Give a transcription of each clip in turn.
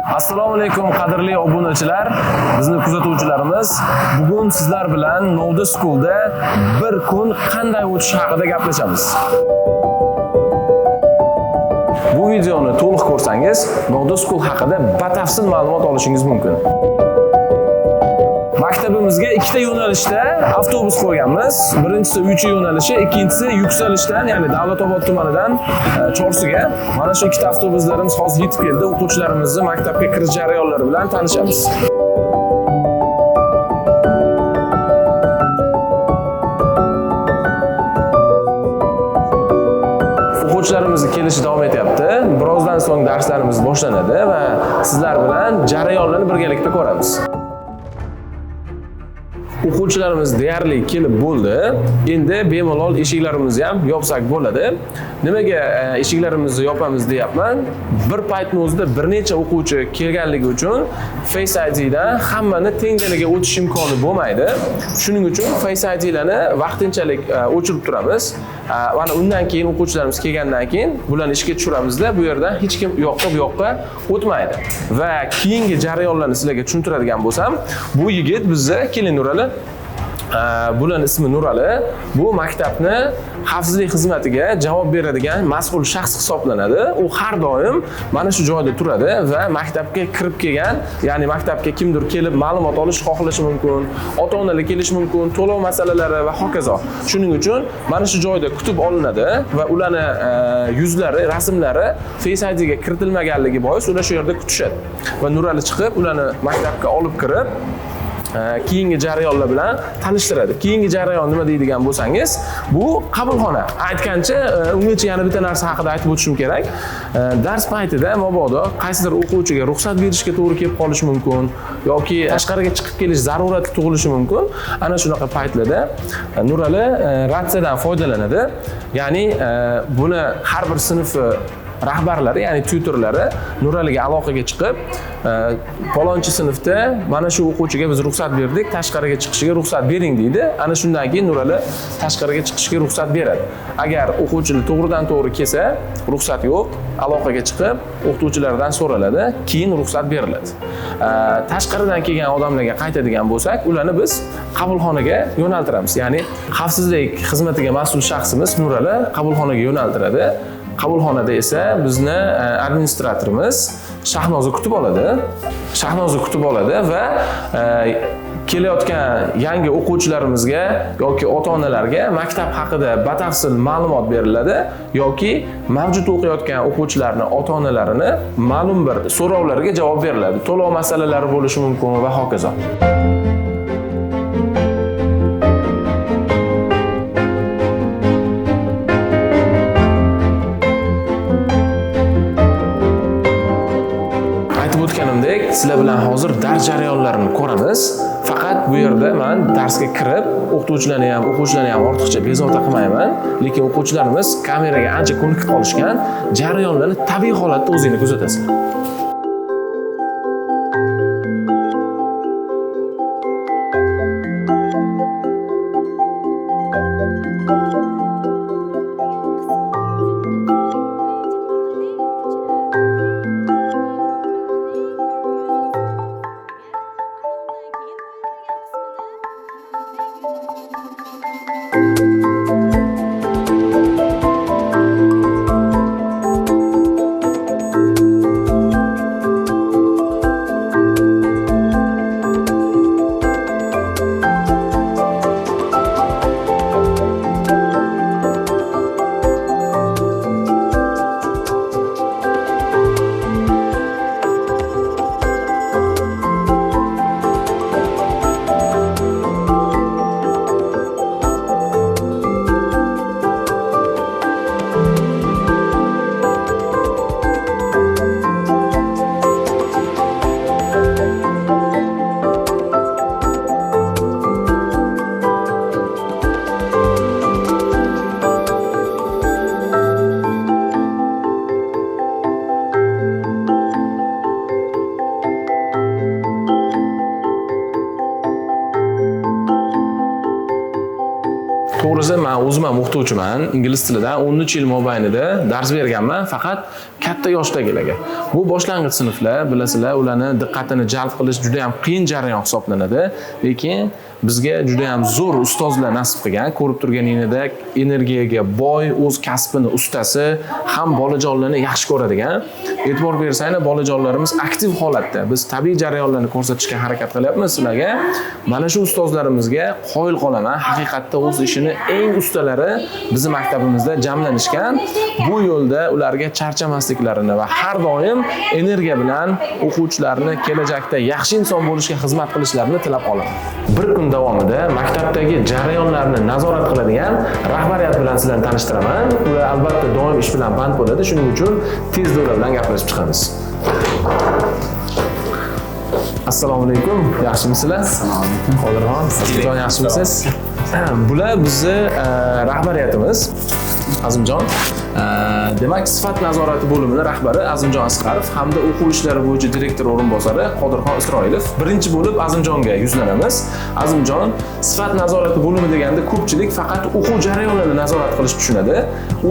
Assalomu alaykum qadrli obunachilar, bizni kuzatuvchilarimiz. Bugun sizlar bilan Node School'da bir kun qanday o'tish haqida gaplashamiz. Bu videoni to'liq ko'rsangiz, Node School haqida batafsil ma'lumot olishingiz mumkin. Maktabimizga ikkita yo'nalishda avtobus qo'yganmiz. Birinchisi Uychi yo'nalishi, ikkinchisi Yuksalishdan, ya'ni Davlatobod tumanidan Chorsuga. Mana shu ikkita avtobuslarimiz hozir yetib keldi. O'quvchilarimizni maktabga kirish jarayonlari bilan tanishamiz. O'quvchilarimiz kelishi davom etyapti. Birozdan so'ng darslarimiz boshlanadi va sizlar bilan jarayonlarni birgalikda ko'ramiz. O'quvchilarimiz deyarli kelib bo'ldi. Endi bemalol eshiklarimizni ham yopsak bo'ladi. Nimaga eshiklarimizni yopamiz deyapman? Bir paytning o'zida bir necha o'quvchi kelganligi uchun Face ID dan hammani tengdaniga o'tish imkoni bo'lmaydi. Shuning uchun Face ID larni vaqtinchalik o'chirib turamiz. Mana undan keyin o'quvchilarimiz kelgandan keyin bularni ishga tushiramiz-da, bu yerdan hech kim u yoqqa o'tmaydi. Va keyingi jarayonlarni sizlarga tushuntiradigan bo'lsam, bu yigit bizga kelin Nurali. Bularning ismi Nurali. Bu maktabni xavfsizlik xizmatiga javob beradigan mas'ul shaxs hisoblanadi. U har doim mana shu joyda turadi va maktabga kirib kelgan, ya'ni maktabga kimdir kelib ma'lumot olish xohlashi mumkin, ota-onalar kelishi mumkin, to'lov masalalari va hokazo. Shuning uchun mana shu joyda kutib olinadi va ularning yuzlari, rasmlari Face ID ga kiritilmaganligi bois ular shu yerda kutishadi. Va Nurali chiqib, ularni maktabga olib kirib keyingi jarayonlar bilan tanishtiradi. Keyingi jarayon nima deydigan bo'lsangiz, bu qabulxona. Aytgancha, ungacha yana bitta narsa haqida aytib o'tishim kerak. Dars paytida mabodo qaysidir o'quvchiga ruxsat berishga to'g'ri kelib qolishi mumkin yoki tashqariga chiqib kelish zarurati tug'ilishi mumkin. Ana shunaqa paytlarda Nurali ratsiyadan foydalanadi. Ya'ni buni har bir sinf rahbarlari, ya'ni tutorlari Nuraliga aloqaga chiqib, palonchi sinfda mana shu o'quvchiga biz ruxsat berdik, tashqariga chiqishiga ruxsat bering deydi. Ana shundan keyin Nurali tashqariga chiqishiga ruxsat beradi. Agar o'quvchilar to'g'ridan to'g'ri kelsa, ruxsat yo'q, aloqaga chiqib, o'qituvchilardan so'raladi, keyin ruxsat beriladi. Tashqaridan kelgan odamlarga qaytadigan bo'lsak, ularni biz qabulxonaga yo'naltiramiz. Ya'ni xavfsizlik xizmatiga mas'ul shaxsimiz Nurali qabulxonaga yo'naltiradi. Qabulxonada esa bizni administratorimiz Shahnoza kutib oladi. Shahnoza kutib oladi va kelayotgan yangi o'quvchilarimizga yoki ota-onalarga maktab haqida batafsil ma'lumot beriladi yoki mavjud o'qiyotgan o'quvchilarning ota-onalarini ma'lum bir so'rovlarga javob beriladi. To'lov masalalari bo'lishi mumkin va hokazo. Sizlar bilan hozir dars jarayonlarini ko'ramiz. Faqat bu yerda men darsga kirib, o'qituvchilarni ham, o'quvchilarni ham ortiqcha bezovta qilmayman, lekin o'quvchilarimiz kameraga ancha ko'nikib qolishgan, jarayonlarni tabiiy holatda o'zingizlar kuzatasizlar. to'g'risi men o'zim ham o'qituvchiman, ingliz tilidan 13 yil mobaynida dars berganman, faqat katta yoshdagilarga. Bu boshlang'ich sinflar, bilasizlar, ularni diqqatini jalb qilish juda ham qiyin jarayon hisoblanadi, lekin bizga juda ham zo'r ustozlar nasib qilgan. Ko'rib turganingizda energiyaga boy, o'z kasbini ustasi, ham bolajonlarni yaxshi ko'radigan. E'tibor bersanglar, bolajonlarimiz aktiv holatda. Biz tabiiy jarayonlarni ko'rsatishga harakat qilyapmiz sizlarga. Mana shu ustozlarimizga qoyil qolaman. Haqiqatda o'z ishini eng ustalari bizning maktabimizda jamlanishgan. Bu yo'lda ularga charchamasliklarini va har doim energiya bilan o'quvchilarni kelajakda yaxshi inson bo'lishga xizmat qilishlarini tilab qolaman. Bir kun davomida maktabdagi jarayonlarni nazorat qiladigan rahbariyat bilan sizlarni tanishtiraman. Ular albatta doim ish bilan band bo'ladi. Shuning uchun tezda ular bilan gaplashib chiqamiz. Assalomu alaykum. Yaxshimisizlar? Assalomu alaykum. Qodirxon, Azimjon yaxshimisiz? Bular bizni rahbariyatimiz. Azimjon, demak, sifat nazorati bo'limining rahbari Azimjon Asqarov hamda o'quv ishlari bo'yicha direktor o'rinbosari Qodirxon Isroilov. Birinchi bo'lib Azimjonga yuzlanamiz. Azimjon, sifat nazorati bo'limi deganda ko'pchilik faqat o'quv jarayonlarini nazorat qilish tushunadi.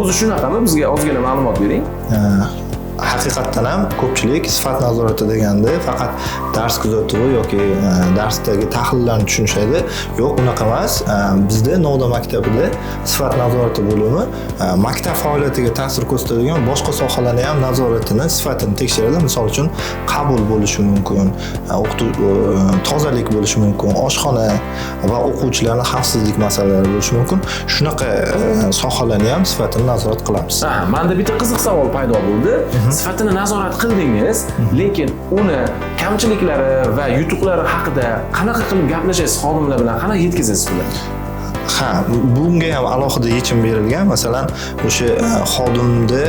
O'zi shunaqami? Bizga ozgina ma'lumot bering. Haqiqatdan ham ko'pchilik sifat nazorati deganda faqat dars kuzatuvi yoki darsdagi tahlillarni tushunishadi. Yo'q, unaqa emas. Bizda Novda maktabida sifat nazorati bo'limi maktab faoliyatiga ta'sir ko'rsatadigan boshqa sohalarni ham nazoratini, sifatini tekshiradi. Misol uchun, qabul bo'lishi mumkin, tozalik bo'lishi mumkin, oshxona va o'quvchilarning xavfsizlik masalalari bo'lishi mumkin. Shunaqa sohalarni ham sifatini nazorat qilamiz. Menda bitta qiziq savol paydo bo'ldi. Sifatini nazorat qildingiz, lekin uni kamchiliklari va yutuqlari haqida qanaqa qilib gaplashasiz xodimlar bilan, qanaqa yetkazasiz ularga? Bunga ham alohida yechim berilgan. Masalan, o'sha xodimda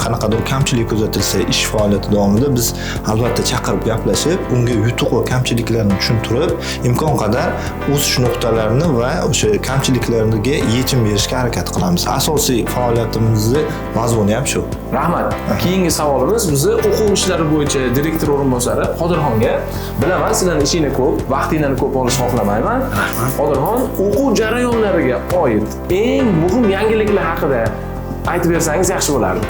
qanaqadir kamchilik kuzatilsa, ish faoliyati davomida biz albatta chaqirib gaplashib, unga yutuq va kamchiliklarni tushuntirib, imkon qadar o'sish nuqtalarini va o'sha kamchiliklariga yechim berishga harakat qilamiz. Asosiy faoliyatimizning mazmuni ham shu. Rahmat. Keyingi savolimiz bizni o'quv ishlari bo'yicha direktor o'rinbosari Qodirxonga. Bilaman, sizlarning ishinglar ko'p, vaqtingizni ko'p olishni xohlamayman. Qodirxon, o'quv jarayonlariga oid eng muhim yangiliklar haqida aytib bersangiz yaxshi bo'lardi.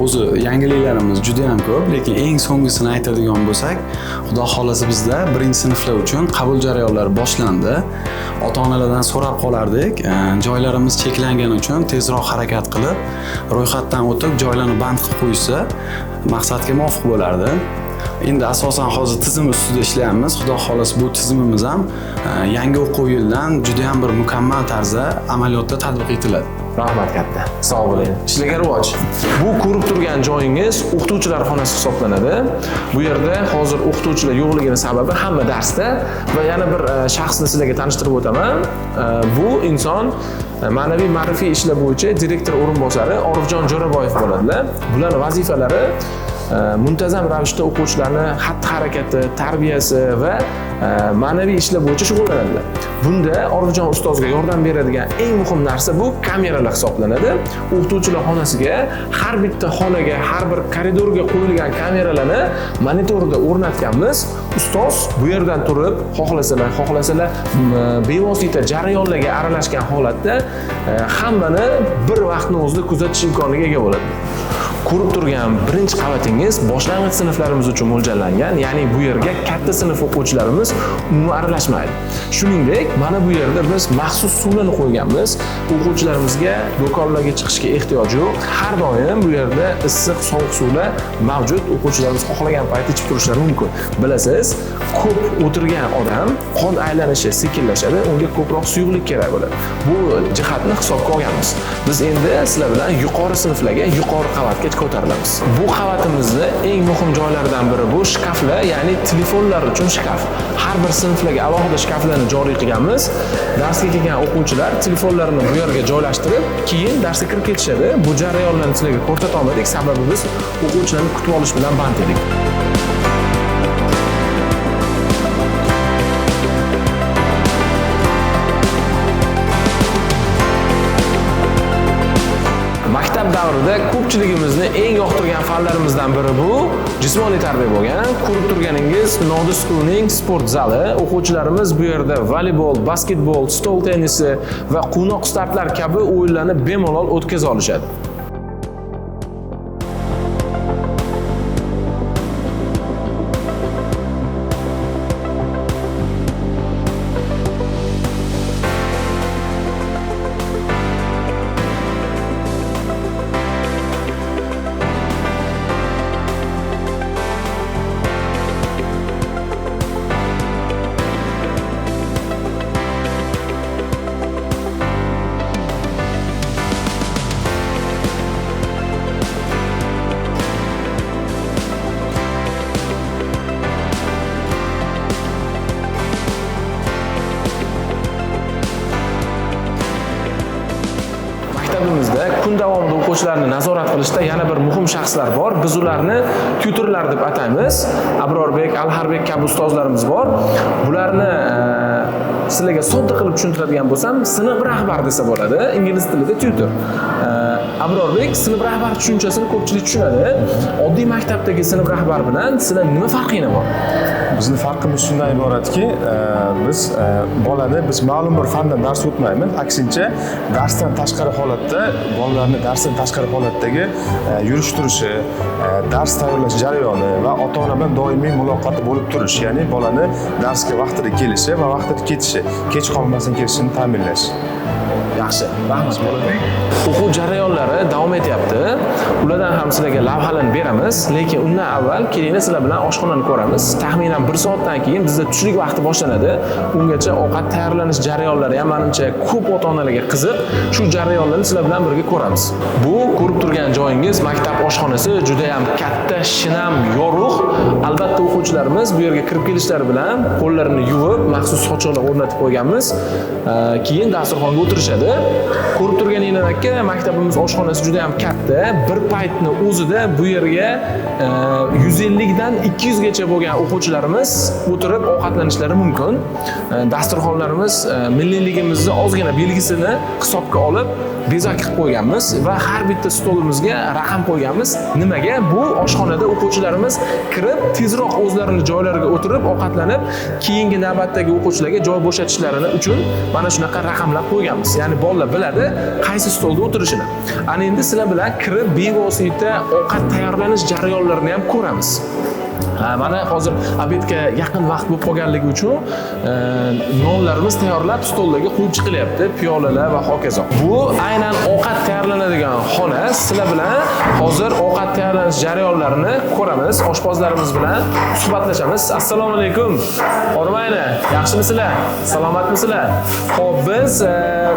O'zi yangiliklarimiz juda ham ko'p, lekin eng so'nggisini aytadigan bo'lsak, Xudo xolasa bizda 1-sinflar uchun qabul jarayonlari boshlandi. Ota-onalardan so'rab qolardik, joylarimiz cheklangani uchun tezroq harakat qilib, ro'yxatdan o'tib joylarni band qilib qo'ysa, maqsadga muvofiq bo'lardi. Endi asosan hozir tizim ustida ishlayapmiz. Xudo xolasa bu tizimimiz ham yangi o'quv yilidan juda ham bir mukammal tarzda amaliyotda tatbiq etiladi. Rahmat katta. Sog' bo'ling. Ishlarga rivoj. Bu ko'rib turgan joyingiz o'qituvchilar xonasi hisoblanadi. Bu yerda hozir o'qituvchilar yo'qligini sababi hamma darsda va yana bir shaxsni sizlarga tanishtirib o'taman. Bu inson ma'naviy ma'rifiy ishlar bo'yicha direktor o'rinbosari Orifjon Jo'raboyev bo'ladilar. Bularning vazifalari muntazam ravishda o'quvchilarni xatti-harakati, tarbiyasi va ma'naviy ishlar bo'yicha shug'ullanadilar. Bunda Orifjon ustozga yordam beradigan eng muhim narsa bu kameralar hisoblanadi. O'qituvchilar xonasiga, har bitta xonaga, har bir koridorga qo'yilgan kameralarni monitorda o'rnatganmiz. Ustoz bu yerdan turib, xohlasalar bevosita jarayonlarga aralashgan holatda hammani bir vaqtning o'zida kuzatish imkoniga ega bo'ladi. Ko'rib turgan birinchi qavatingiz boshlang'ich sinflarimiz uchun mo'ljallangan, ya'ni bu yerga katta sinf o'quvchilarimiz umuman aralashmaydi. Shuningdek, mana bu yerda biz maxsus suvlarni qo'yganmiz. O'quvchilarimizga do'konlarga chiqishga ehtiyoj yo'q. Har doim bu yerda issiq, sovuq suvlar mavjud. O'quvchilarimiz xohlagan paytda ichib turishlari mumkin. Bilasiz, ko'p o'tirgan odam qon aylanishi sekinlashadi, unga ko'proq suyuqlik kerak bo'ladi. Bu jihatni hisobga olganmiz. Biz endi sizlar bilan yuqori sinflarga, yuqori qavatga ko'tarilamiz. Bu qavatimizning eng muhim joylaridan biri bu shkaflar, ya'ni telefonlar uchun shkaf. Har bir sinflarga alohida shkaflarni joriy qilganmiz. Darsga kelgan o'quvchilar telefonlarini bu yerga joylashtirib, keyin darsga kirib ketishadi. Bu jarayonlarni sizlarga ko'rsata olmadik, sababi biz o'quvchilarni kutib olish bilan band edik. davrida ko'pchiligimizni eng yoqtirgan fanlarimizdan biri bu jismoniy tarbiya bo'lgan. Ko'rib turganingiz Noda School'ning sport zali. O'quvchilarimiz bu yerda voleybol, basketbol, stol tennisi va quvnoq startlar kabi o'yinlarni bemalol o'tkaza olishadi. Maktabimizda kun davomida o'quvchilarni nazorat qilishda yana bir muhim shaxslar bor. Biz ularni tutorlar deb ataymiz. Abrorbek, Alharbek kabi ustozlarimiz bor. Bularni sizlarga sodda qilib tushuntiradigan bo'lsam, sinf rahbar desa bo'ladi. Ingliz tilida tutor. Abrorbek sinf rahbar tushunchasini ko'pchilik tushunadi. Oddiy maktabdagi sinf rahbar bilan sizlar nima farqinglar bor? Bizning farqimiz shundan iboratki, biz bolani biz ma'lum bir fandan dars o'tmaymiz. Aksincha, darsdan tashqari holatda bolalarni darsdan tashqari holatdagi yurish-turishi, dars tayyorlash jarayoni va ota-ona bilan doimiy muloqoti bo'lib turish, ya'ni bolani darsga vaqtida kelishi va vaqtida ketishi, kech qolmasdan kelishini ta'minlash. Yaxshi, rahmat Bolabek. O'quv jarayonlari davom etyapti. Ulardan ham sizlarga lavhalarni beramiz, lekin undan avval kelinglar sizlar bilan oshxonani ko'ramiz. Taxminan 1 soatdan keyin bizda tushlik vaqti boshlanadi. Ungacha ovqat tayyorlanish jarayonlari ham menimcha ko'p ota-onalarga qiziq. Shu jarayonlarni sizlar bilan birga ko'ramiz. Bu ko'rib turgan joyingiz maktab oshxonasi juda ham katta, shinam, yorug'. Albatta o'quvchilarimiz bu yerga kirib kelishlari bilan qo'llarini yuvib, maxsus sochiqlar o'rnatib qo'yganmiz. Keyin dasturxonga o'tirishadi. Ko'rib turganinglar aka, maktabimiz oshxonasi juda ham katta. Bir paytni o'zida bu yerga 150 dan 200 gacha bo'lgan o'quvchilarimiz o'tirib ovqatlanishlari mumkin. Dasturxonlarimiz milliyligimizni ozgina belgisini hisobga olib bezak qilib qo'yganmiz va har bitta stolimizga raqam qo'yganmiz. Nimaga? Bu oshxonada o'quvchilarimiz kirib tezroq o'zlarining joylariga o'tirib ovqatlanib, keyingi navbatdagi o'quvchilarga joy bo'shatishlarini uchun mana shunaqa raqamlab qo'yganmiz. Ya'ni bolalar biladi qaysi stolda o'tirishini. Ana endi sizlar bilan kirib bevosita ovqat tayyorlanish jarayonlarini ham ko'ramiz. Mana hozir obedga yaqin vaqt bo'lib qolganligi uchun nonlarimiz tayyorlab stollarga qo'yib chiqilyapti, piyolalar va hokazo. Bu aynan ovqat tayyorlanadigan xona. Sizlar bilan hozir ovqat tayyorlanish jarayonlarini ko'ramiz. Oshpozlarimiz bilan suhbatlashamiz. Assalomu alaykum. Hormaylar, yaxshimisizlar? Salomatmisizlar? Xo'p, biz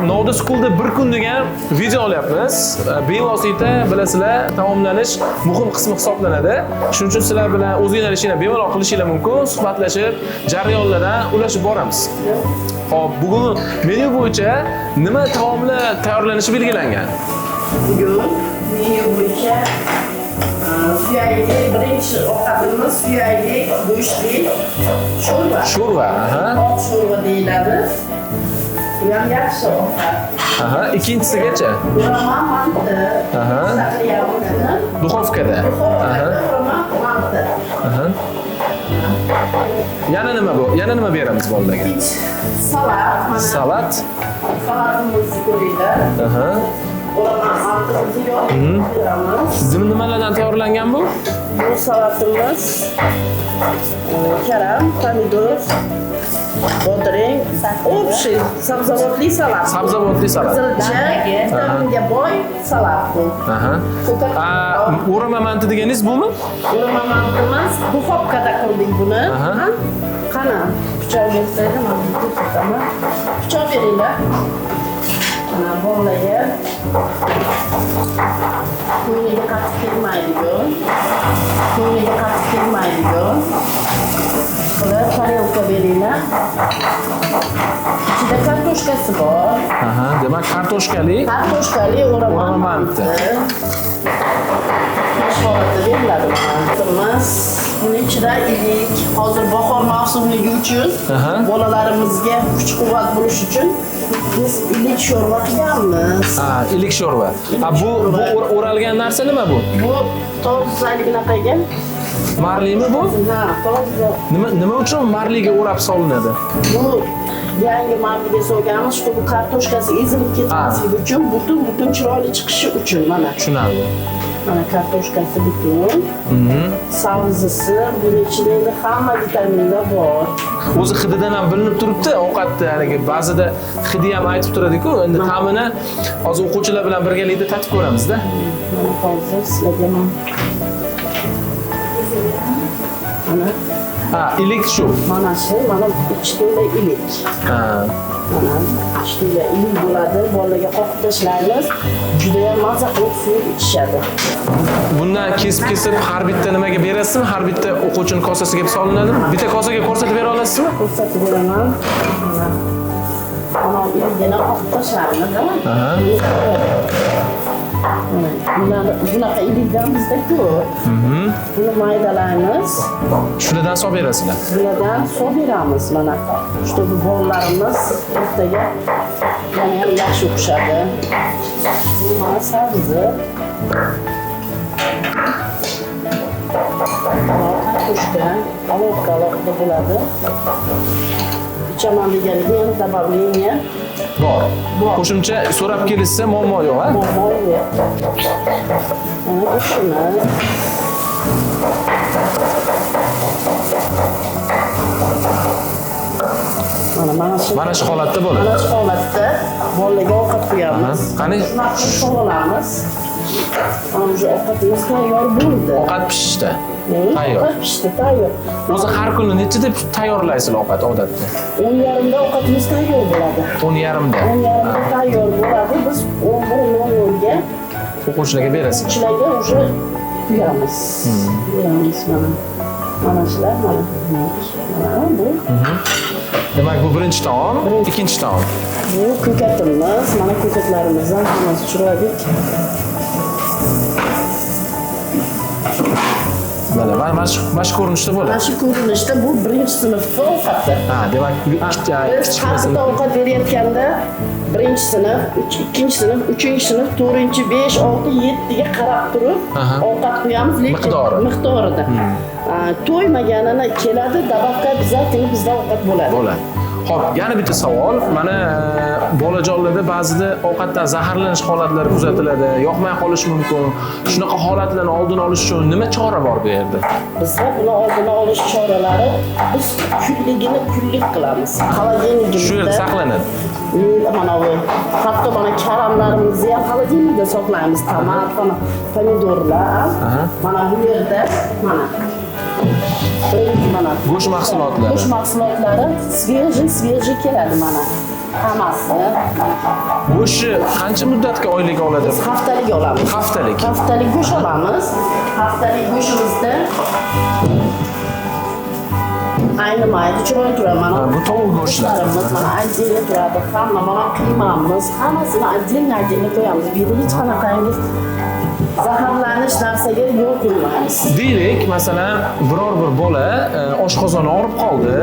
Noda School'da bir kun degan video olyapmiz. Bevosita bilasizlar, taomlanish muhim qismi hisoblanadi. Shuning uchun sizlar bilan o'zingizlar ishini bemalol qilishinglar mumkin, suhbatlashib, jarayonlardan ulashib boramiz. Xo'p, bugun menyu bo'yicha nima taomlar tayyorlanishi belgilangan? Bugun menyu bo'yicha suyakli birinchi ovqatimiz suyakli go'shtli sho'rva. Sho'rva, aha. Oq sho'rva deyiladi. Bu ham yaxshi ovqat. Aha, ikkinchisigacha. O'raman manti. Aha. Saqlayapmiz. Duxovkada. Aha. O'raman manti. Aha. Yana nima bu? Yana nima beramiz bolalarga? Salat. Mana Salat. salatimizni ko'ringlar. Aha. O'raman mantimizni yoqib beramiz. Nimalardan tayyorlangan bu? Bu salatimiz karam, pomidor, bodring, общий sabzavotli salat. Sabzavotli salat. Qizilcha, vitaminga boy salat bu. Aha. O'rama manti deganingiz bumi? O'rama mantimiz duxovkada qildik buni. Aha. Qani, pichoq bersanglar, men ko'rsataman. Pichoq beringlar. Mana bolalarga ko'ngliga qattiq kelmaydigan, ko'ngliga qattiq kelmaydigan qilib tarelka beringlar. Ichida kartoshkasi bor. Aha, demak kartoshkali O'rama manti. Holatda beriladi mantimiz. Buni ichida ilik, hozir bahor mavsumligi uchun Aha. bolalarimizga kuch-quvvat bo'lish uchun Biz ilik sho'rva qilganmiz. Ha, ilik sho'rva. Ha, bu o'ralgan narsa nima bu? Bu tozzaligina qilgan. Marlimi bu? Ha, toza. Nima uchun marliga o'rab solinadi? Bu yangi marliga solganmiz, shu bu kartoshkasi ezilib ketmasligi uchun, butun chiroyli chiqishi uchun mana. Tushunarli. Mana kartoshkasi butun. Sabzisi, buni ichida hamma vitaminlar bor. O'zi hididan ham bilinib turibdi, ovqatni haligi ba'zida hidi ham aytib turadi-ku, endi ta'mini hozir o'quvchilar bilan birgalikda tatib ko'ramizda. Mana hozir sizlarga mana Ha, ilik shu. mana shu, mana ichida ilik. Ha. Mana ichida ilik bo'ladi, bolalarga qoqib tashlaymiz. Juda ham maza qilib suyib ichishadi. Bundan kesib har bitta nimaga berasizmi? Har bitta o'quvchining kosasiga solinadimi? Bitta kosaga ko'rsatib bera olasizmi? Ko'rsatib beraman. Mana iligini qoqib tashlaymiz. Aha. Bunaqa ilikdan bizda ko'p. Buni maydalaymiz. Shulardan solib berasizlar. Bulardan suv beramiz mana. Shu bu bolalarimiz ertaga yana ham yaxshi o'qishadi. Bu mana sabzi. Kartoshka, alohida bo'ladi. Ichaman deganiga yana добавление Bor. Qo'shimcha so'rab kelishsa muammo yo'q, ha? muammo yo'q. Mana go'shtimiz. Mana shu holatda bo'ladi. Mana shu holatda bolalarga ovqat qo'yamiz. Qani Sog'lamiz. Mana shu ovqatimiz tayyor bo'ldi. ovqat pishishda. Tayyor. Ovqat pishdi, tayyor. O'zi har kuni nechida tayyorlaysizlar ovqat odatda? 10:30da ovqatimiz tayyor bo'ladi. 10:30da. 10:30da tayyor bo'ladi. Biz 11:00ga O'quvchilarga berasizlar. o'quvchilarga уже quyamiz. Quyamiz mana. Mana shular mana. Mana bu. Demak, bu birinchi taom, ikkinchi taom. Bu ko'katimiz. Mana ko'katlarimizdan hammasi chiroyli. Mana shu ko'rinishda bo'ladi. Mana shu ko'rinishda bu birinchi sinfda ovqati. Ha, demak, Biz kichik har bitta ovqat berayotganda birinchi sinf, ikkinchi sinf, uchinchi sinf, to'rtinchi, 5, 6, 7 ga qarab turib ovqat qo'yamiz, lekin miqdorida. To'ymaganini keladi, dabaqqa bizda ovqat bo'ladi. Bo'ladi. Xo'p, yana bitta savol. Mana bolajonlarda ba'zida ovqatdan zaharlanish holatlari kuzatiladi, yoqmay qolishi mumkin. Shunaqa holatlarni oldini olish uchun nima chora bor bu yerda? Bizda buni oldini olish choralari biz kunligini kunlik qilamiz. Xolodilnikimizda Shu yerda saqlanadi. Mana bu hatto mana karamlarimizni ham xolodilnikda saqlaymiz. Tomat, pomidorlar. Mana bu yerda mana Go'sht mahsulotlari. Go'sht mahsulotlari svejiy keladi mana. Hammasi. Go'shtni qancha muddatga oylik oladi? Haftalik olamiz. Haftalik. Haftalik go'sht olamiz. Haftalik go'shtimizda aynimaydi, chiroyli turadi mana. Bu tovuq go'shtlar. Mana отдельно turadi. Hamma mana qiymamiz, hammasini отдельно qo'yamiz. Bu yerda hech qanaqangiz zaharlanish narsaga yo'l qo'ymaymiz. Deylik, masalan, biror bir bola oshqozoni og'rib qoldi.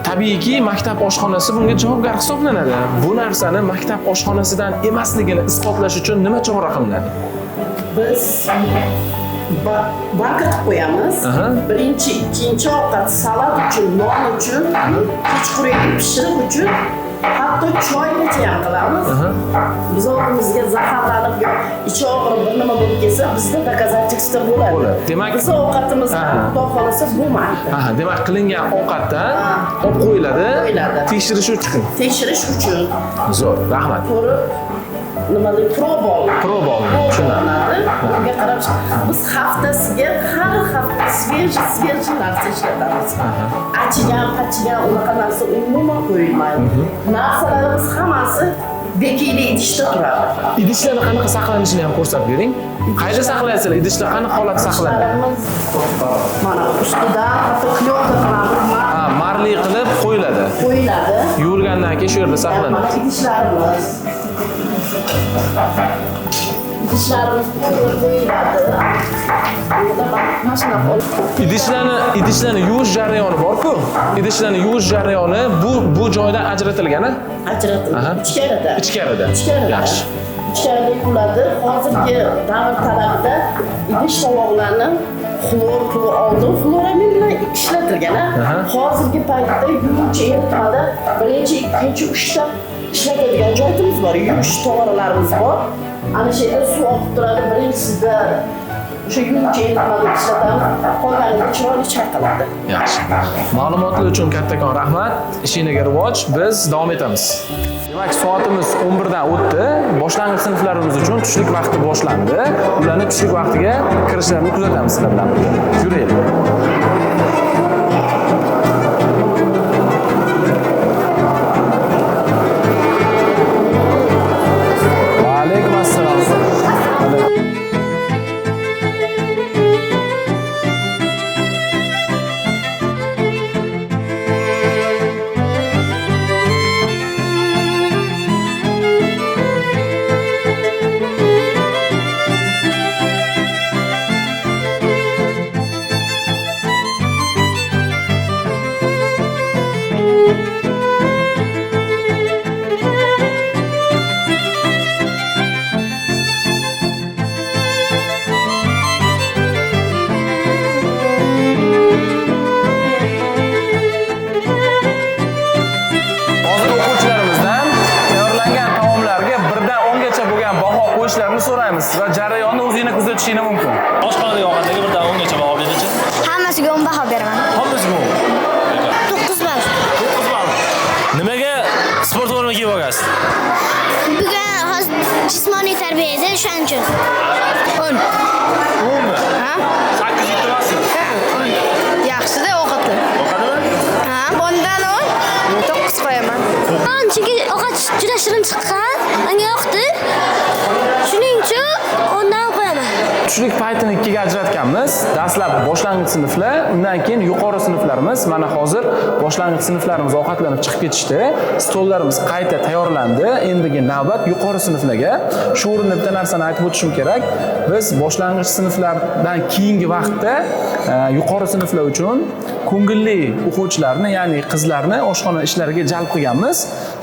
Tabiiyki, maktab oshxonasi bunga javobgar hisoblanadi. Bu narsani maktab oshxonasidan emasligini isbotlash uchun nima chora qilinadi? Biz banka qo'yamiz. Birinchi, ikkinchi ovqat salat uchun, non uchun, kechqurungi pishiriq uchun hatto choygacha ham qilamiz. Biz o'zimizga zaharlanib ichi og'rib bir nima bo'lib kelsa, bizda doказательство bo'ladi. Demak, biz ovqatimizda xudo xolasa bo'lmaydi. Demak, qilingan ovqatdan olib qo'yiladi. Tekshirish uchun. Tekshirish uchun. Zo'r, rahmat. Ko'rib nima deb proba olinadi. Bunga qarab biz haftasiga har hafta svejiy narsa ishlatamiz. Achigan unaqa narsa umuman qo'yilmaydi. Narsalarimiz hammasi bekili idishda turadi. Idishlarni qanaqa saqlanishini ham ko'rsatib bering. Qayerda saqlaysizlar? Idishlar qanaqa holatda saqlanadi? Mana ustida hatto plyonka qilamiz. Marli qilib qo'yiladi. Yuvilgandan keyin shu yerda saqlanadi. Mana idishlarimiz. idishlarimiz qo'yiladi. Bunda mana shunaqa idishlarni yuvish jarayoni bor-ku. Idishlarni yuvish jarayoni bu joydan ajratilgan-a? ajratiladi. Ichkarida. Ichkarida. Yaxshi. Ichkarida yuviladi. Hozirgi davr talabida idish tovoqlarni xlor puli oldin xloramin bilan ishlatilgan. Hozirgi paytda yuvuvchi eritmada birinchi, ikkinchi, uchta ishlatadigan joyimiz bor. Yuvish tog'oralarimiz bor. Ana shu yerda suv oqib turadi. Birinchisida o'sha yuvuvchi eritmada ishlatamiz. Qolganida chiroyli chayqaladi. Yaxshi. Ma'lumotlar uchun kattakon rahmat. Ishingizga rivoj. Biz davom etamiz. Demak, soatimiz 11 dan o'tdi. Boshlang'ich sinflarimiz uchun tushlik vaqti boshlandi. Ularni tushlik vaqtiga kirishlarini kuzatamiz sizlar bilan birga. Yuraylik. Va alaykum assalom. So'raymiz va jarayonni o'zingni kuzatishingiz mumkin. Oshxonada yog'andagi birdan 10 gacha baho berdi-chi? Hammasiga 10 baho beraman. Hammasiga 10. 9 ball. 9 ball. Nimaga sport forma kiyib olgansiz? Bugun hozir jismoniy tarbiya edi, shuning uchun. 10. 10 mi? Ha? 8 yetmasmi? 10. Yaxshi-da ovqatlar. Ovqatmi? Ha, bundan 10. 9 qo'yaman. Chunki ovqat juda shirin chiqqan, menga yoqdi. Shuning uchun ondan qo'yaman. Tushlik paytini ikkiga ajratganmiz. Dastlab boshlang'ich sinflar, undan keyin yuqori sinflarimiz. Mana hozir boshlang'ich sinflarimiz ovqatlanib chiqib ketishdi. Stollarimiz qayta tayyorlandi. Endigi navbat yuqori sinflarga. Shu o'rinda bitta narsani aytib o'tishim kerak. Biz boshlang'ich sinflardan keyingi vaqtda yuqori sinflar uchun ko'ngilli o'quvchilarni, ya'ni qizlarni oshxona ishlariga jalb qilganmiz.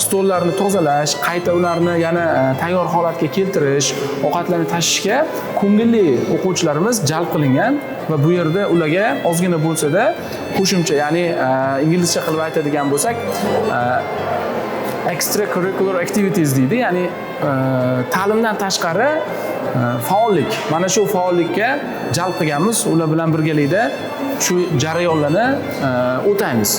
Stollarni tozalash, qayta ularni yana tayyor holatga keltirish, ovqatlarni tashishga ko'ngilli o'quvchilarimiz jalb qilingan va bu yerda ularga ozgina bo'lsa-da qo'shimcha, ya'ni inglizcha qilib aytadigan bo'lsak, extracurricular activities deydi, ya'ni ta'limdan tashqari faollik. Mana shu faollikka jalb qilganmiz. Ular bilan birgalikda shu jarayonlarni o'taymiz.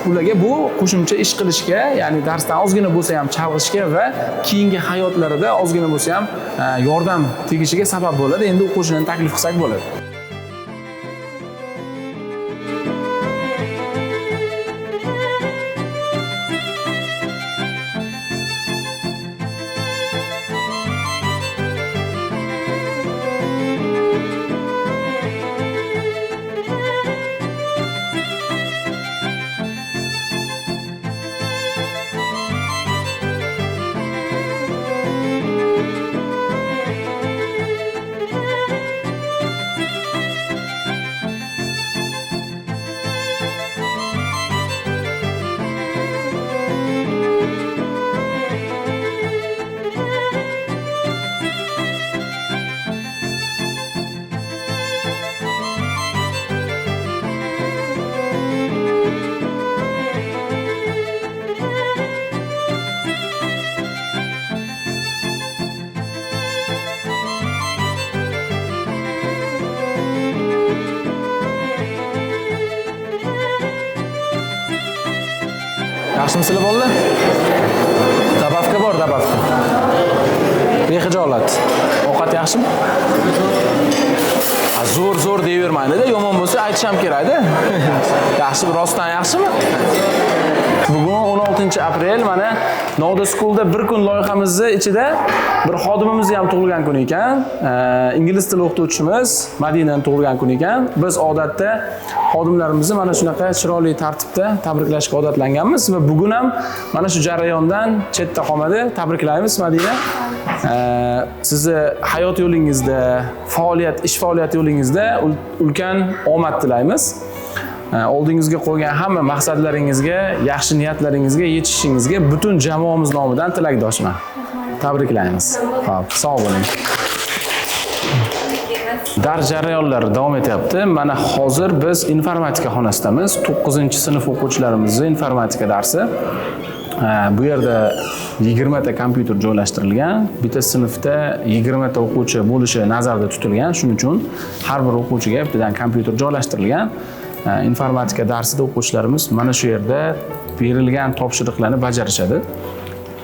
Ularga bu qo'shimcha ish qilishga, ya'ni darsdan ozgina bo'lsa ham chalg'ishga va keyingi hayotlarida ozgina bo'lsa ham yordam tegishiga sabab bo'ladi. Endi o'quvchilarni taklif qilsak bo'ladi. Yaxshimisizlar bolalar? Dabavka bor, dabavka. Behijolat. Ovqat yaxshimi? Zo'r deyavermaydi-da, yomon bo'lsa aytish ham kerak-da. Yaxshi, rostdan yaxshimi? Bugun 16-aprel mana Novda Schoolda bir kun loyihamizni ichida bir xodimimiz ham tug'ilgan kun ekan. Ingliz tili o'qituvchimiz Madinaning tug'ilgan kuni ekan. Biz odatda xodimlarimizni mana shunaqa chiroyli tartibda tabriklashga odatlanganmiz va bugun ham mana shu jarayondan chetda qolmadi. Tabriklaymiz Madina. Sizni hayot yo'lingizda, ish faoliyat yo'lingizda ulkan omad tilaymiz. Oldingizga qo'ygan hamma maqsadlaringizga, yaxshi niyatlaringizga yetishishingizga butun jamoamiz nomidan tilakdoshman. Tabriklaymiz. Xo'p, sog' bo'ling. Dars jarayonlari davom etyapti. Mana hozir biz informatika xonasidamiz. 9-sinf o'quvchilarimizning informatika darsi. Bu yerda 20 ta kompyuter joylashtirilgan. Bitta sinfda 20 ta o'quvchi bo'lishi nazarda tutilgan. Shuning uchun har bir o'quvchiga bittadan kompyuter joylashtirilgan. Informatika darsida o'quvchilarimiz mana shu yerda berilgan topshiriqlarni bajarishadi.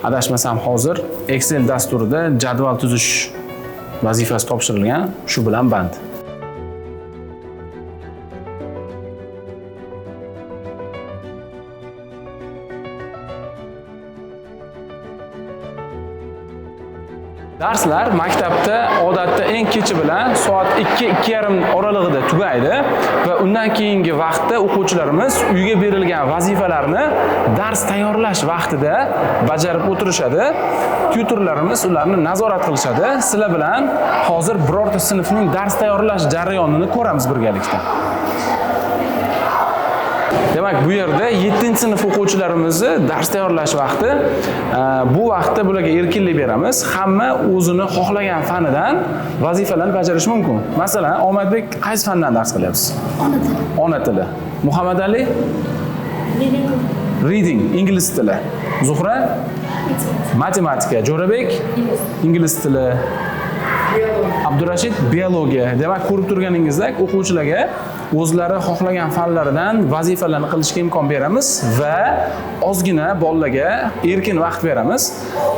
Adashmasam hozir Excel dasturida jadval tuzish vazifasi topshirilgan, shu bilan band. Darslar maktabda odatda eng kechi bilan soat 2-2:30 oralig'ida tugaydi va undan keyingi vaqtda o'quvchilarimiz uyga berilgan vazifalarni dars tayyorlash vaqtida bajarib o'tirishadi. Tutorlarimiz ularni nazorat qilishadi. Sizlar bilan hozir birorta sinfning dars tayyorlash jarayonini ko'ramiz birgalikda. Demak, bu yerda 7-sinf o'quvchilarimizni dars tayyorlash vaqti. Bu vaqtda bularga erkinlik beramiz. Hamma o'zini xohlagan fanidan vazifalarni bajarishi mumkin. Masalan, Omadbek qaysi fandan dars qilyapsiz? Ona tili. Muhammad Ali? Reading, ingliz tili. Zuhra? Matematika. Jo'rabek? Ingliz tili. Abdurashid biologiya. Demak, ko'rib turganingizdek, o'quvchilarga o'zlari xohlagan fanlaridan vazifalarni qilishga imkon beramiz va ozgina bolalarga erkin vaqt beramiz.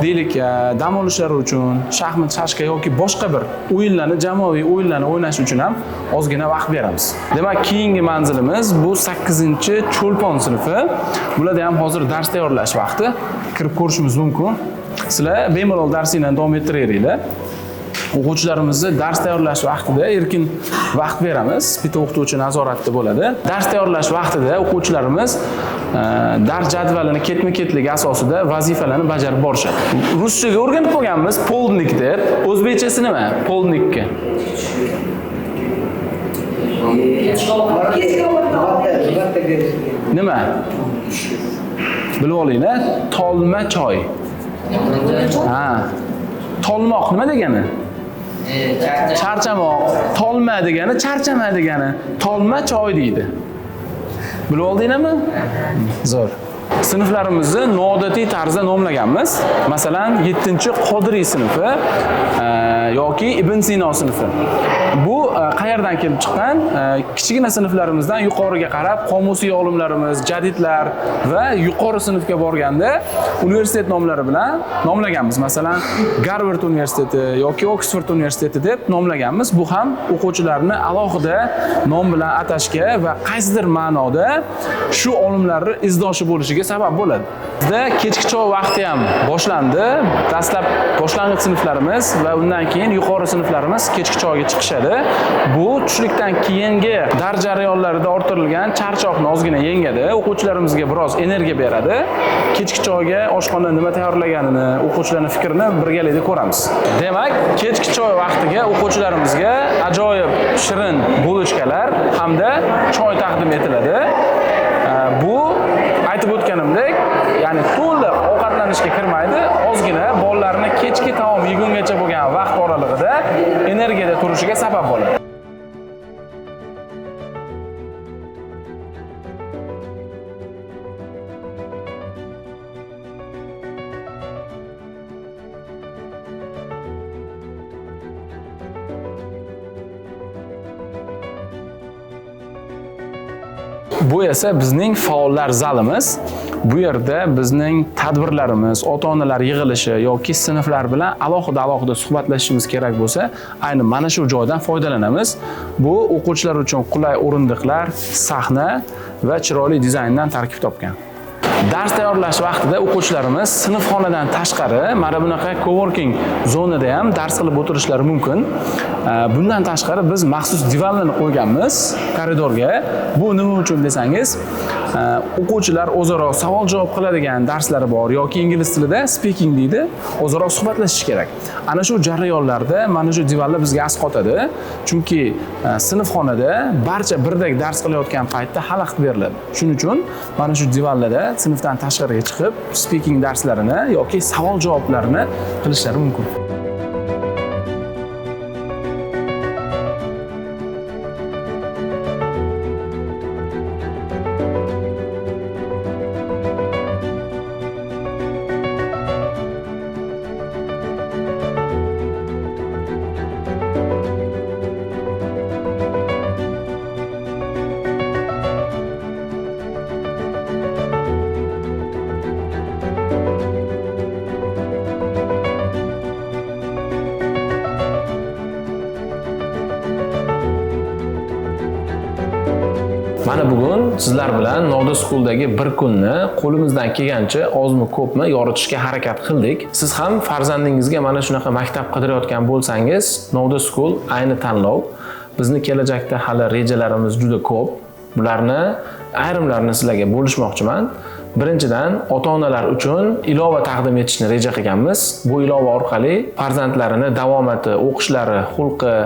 Deylik, dam olishlari uchun, shaxmat, shashka yoki boshqa bir o'yinlarni, jamoaviy o'yinlarni o'ynash uchun ham ozgina vaqt beramiz. Demak, keyingi manzilimiz bu 8-cho'lpon sinfi. Bularda ham hozir dars tayyorlash vaqti. Kirib ko'rishimiz mumkin. Sizlar bemalol darsinglarni davom ettiraveringlar. O'quvchilarimizni dars tayyorlash vaqtida erkin vaqt beramiz. Bitta o'qituvchi nazoratda bo'ladi. Dars tayyorlash vaqtida o'quvchilarimiz dars jadvalini ketma-ketligi asosida vazifalarni bajarib borishadi. Ruschaga o'rganib qolganmiz, polnik deb. O'zbekchasi nima? Polnikka. Nima? Bilib olinglar, tolma choy. Ha. Tolmoq nima degani? Charchamoq. Tolma degani charchama degani. Tolma choy deydi. Bilib oldinglarmi? Zo'r. Sinflarimizni noodatiy tarzda nomlaganmiz. Masalan, 7-Qodiriy sinfi yoki Ibn Sino sinfi. Bu qayerdan kelib chiqqan? Kichkina sinflarimizdan yuqoriga qarab qomusiy olimlarimiz, jadidlar va yuqori sinfga borganda universitet nomlari bilan nomlaganmiz. Masalan, Garvard universiteti yoki Oxford universiteti deb nomlaganmiz. Bu ham o'quvchilarni alohida nom bilan atashga va qaysidir ma'noda shu olimlarni izdoshi bo'lishiga sabab bo'ladi. Bizda kechki choy vaqti ham boshlandi. Dastlab boshlang'ich sinflarimiz va undan keyin yuqori sinflarimiz kechki choyga chiqishadi. Bu tushlikdan keyingi dars jarayonlarida orttirilgan charchoqni ozgina yengadi, o'quvchilarimizga biroz energiya beradi. Kechki choyga oshxona nima tayyorlaganini, o'quvchilarning fikrini birgalikda ko'ramiz. Demak, kechki choy vaqtiga o'quvchilarimizga ajoyib shirin bulochkalar hamda choy taqdim etiladi. Bu aytib o'tganimdek, ya'ni to'liq ovqatlanishga kirmaydi, ozgina bolalarni kechki taom yegungacha bo'lgan vaqt oralig'ida energiyada turishiga sabab bo'ladi. Bu esa bizning faollar zalimiz. Bu yerda bizning tadbirlarimiz, ota-onalar yig'ilishi yoki sinflar bilan alohida suhbatlashishimiz kerak bo'lsa, ayni mana shu joydan foydalanamiz. Bu o'quvchilar uchun qulay o'rindiqlar, sahna va chiroyli dizayndan tarkib topgan. Dars tayyorlash vaqtida o'quvchilarimiz sinfxonadan tashqari mana bunaqa coworking zonada ham dars qilib o'tirishlari mumkin. Bundan tashqari biz maxsus divanlarni qo'yganmiz koridorga. Bu nima uchun desangiz, o'quvchilar o'zaro savol-javob qiladigan darslari bor yoki ingliz tilida speaking deydi, o'zaro suhbatlashish kerak. Ana shu jarayonlarda mana shu divanlar bizga asqotadi. Chunki sinfxonada barcha birdek dars qilayotgan paytda xalaqit beriladi. Shuning uchun mana shu divanlarda sinfdan tashqariga chiqib speaking darslarini yoki savol-javoblarni qilishlari mumkin. Mana bugun sizlar bilan Novda School'dagi bir kunni qo'limizdan kelgancha ozmi ko'pmi yoritishga harakat qildik. Siz ham farzandingizga mana shunaqa maktab qidirayotgan bo'lsangiz, Novda School ayni tanlov. Bizni kelajakda hali rejalarimiz juda ko'p. Bularni ayrimlarini sizlarga bo'lishmoqchiman. Birinchidan, ota-onalar uchun ilova taqdim etishni reja qilganmiz. Bu ilova orqali farzandlarini davomati, o'qishlari, xulqi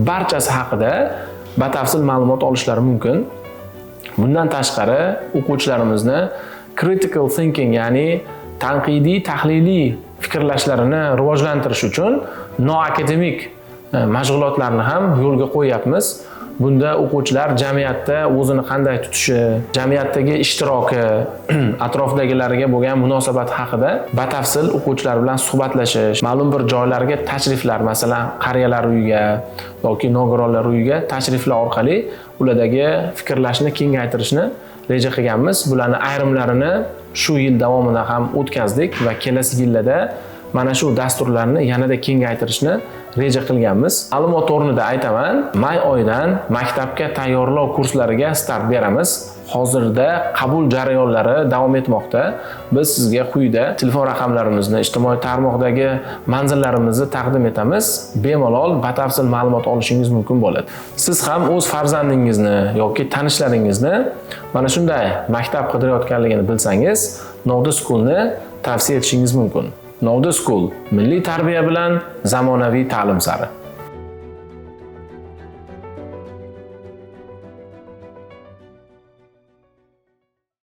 barchasi haqida batafsil ma'lumot olishlari mumkin. Bundan tashqari, o'quvchilarimizni critical thinking, ya'ni tanqidiy, tahliliy fikrlashlarini rivojlantirish uchun noakademik mashg'ulotlarni ham yo'lga qo'yapmiz. Bunda o'quvchilar jamiyatda o'zini qanday tutishi, jamiyatdagi ishtiroki, atrofdagilariga bo'lgan munosabat haqida batafsil o'quvchilar bilan suhbatlashish, ma'lum bir joylarga tashriflar, masalan, qariyalar uyiga yoki nogironlar uyiga tashriflar orqali ulardagi fikrlashni kengaytirishni reja qilganmiz. Bularni ayrimlarini shu yil davomida ham o'tkazdik va kelasi yillarda mana shu dasturlarni yanada kengaytirishni reja qilganmiz. Ma'lumot o'rnida aytaman, may oyidan maktabga tayyorlov kurslariga start beramiz. Hozirda qabul jarayonlari davom etmoqda. Biz sizga quyida telefon raqamlarimizni, ijtimoiy tarmoqdagi manzillarimizni taqdim etamiz. Bemalol batafsil ma'lumot olishingiz mumkin bo'ladi. Siz ham o'z farzandingizni yoki tanishlaringizni mana shunday maktab qidirayotganligini bilsangiz, Novda School'ni tavsiya etishingiz mumkin. Novda School milliy tarbiya bilan zamonaviy ta'lim sari.